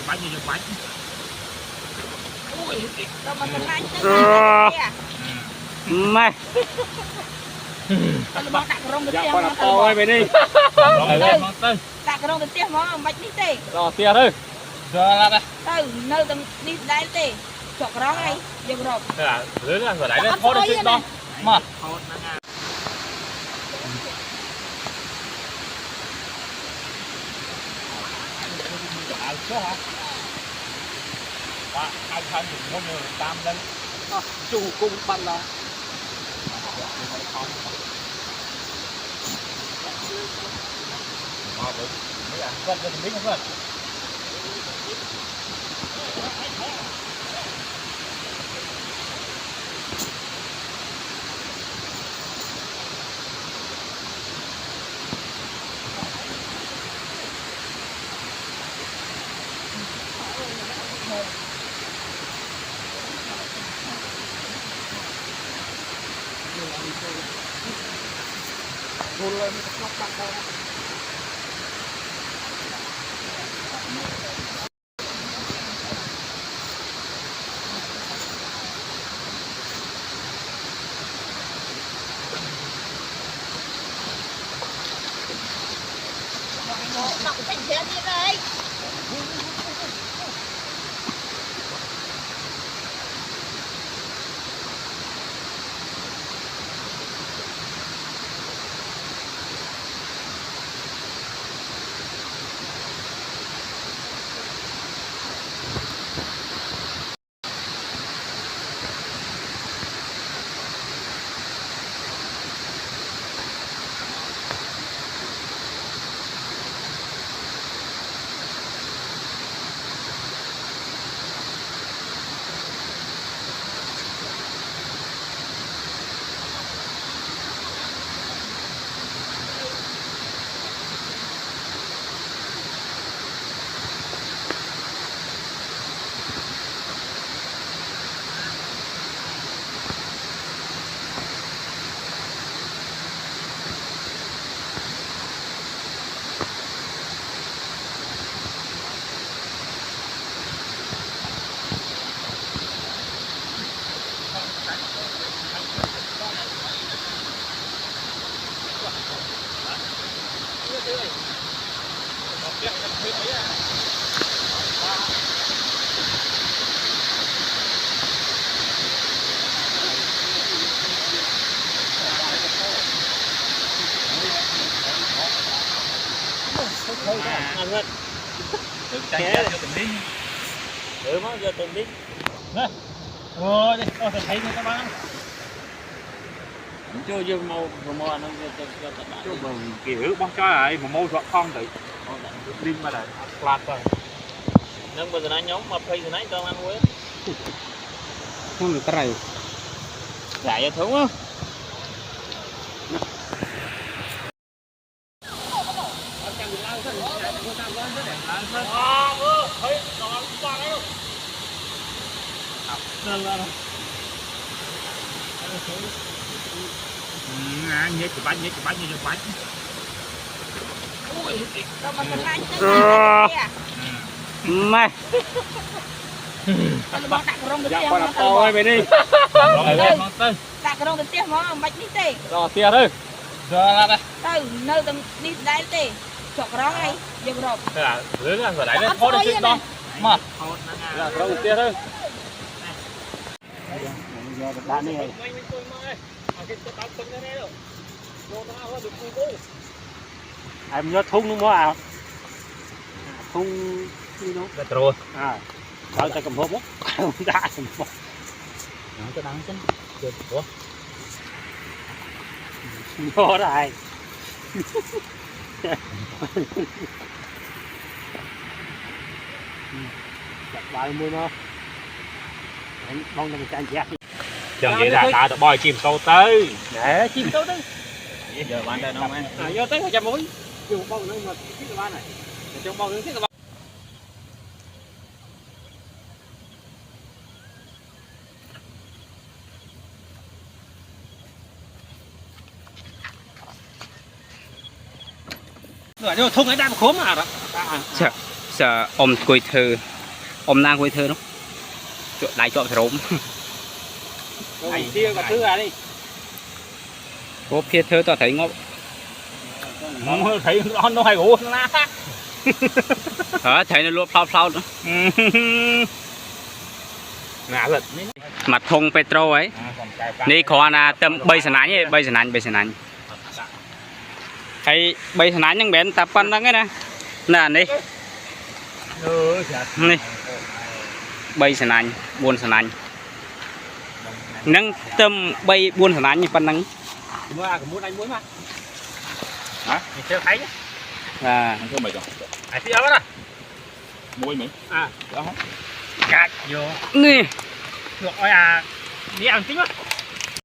bánh như bánh mày dạ con làm to ơi về đi đặt cái rong tiền mà bạch đi tê rồi tiền thôi giờ là đây từ nơi tầm đi đây tê chọc rong này dùng rồi là dưới là vừa đấy đấy thôi được đó mà hai thân thì không nhiều tam lên chủ cung bắn là quên cho mình biết không nọng thành thế đi đây ăn hết được chạy cho từng đi ừ mà giờ từng đi rồi đi thấy người ta bán chưa chưa màu ăn nó cho tận chứ mình kiểu bong cho lại mà mâu dọn con thì đi mà lại lạt rồi nâng bây giờ nó nhóm mà phi thì nãy tao ăn quên không được cái giải cho thúng không nhớ cái bánh như bánh mày dạ con làm to ơi về đi đặt cái rong tiền mà bạch đi tê rồi tiền thôi giờ là đây từ nơi tầm đi đây tê chọc rong này dùng rồi là dưới là vừa đấy đấy thôi được đó mà là có tiền thôi đã này em nhớ thung đúng không ạ thung đi đâu rồi à sao ta cầm hộp đó đã cầm hộp nó cho đáng chân được ủa vô rồi chặt bài mua nó mong là mình chạy dẹp chẳng vậy là ta đã bòi chìm câu tới để chim tốt đấy giờ bán đây không anh vô tới 100 muối dùng bông nữa mà thiết là ban này trong bông nữa thiết là ban rồi thùng ấy đang khốm à đó sợ ôm quỳ thơ ôm nang quỳ thơ nó chỗ lại chỗ rốm Này kia có thứ ra đi. có phía thơ tao thấy ngó Nó thấy nó hay ngủ na. thấy nó luôn phao nữa Nã lật. mặt thùng petro ấyนี่ขอนะเติมใบสนานนี่ใบสนานhay ใบสนานยังแบนแต่ปันนั่งไงนะน่ะนี่นี่ใบสนานบุญสนานนั่งเติมใบบุญสนานนี่ปันนั่ง Mua à, muốn anh muốn mà. Hả? Mình theo thấy. à Anh theo mày rồi. Ai theo đó. Mua mày. À, đó. Cắt vô. นี่ Được ơi à. Đi ăn tí quá.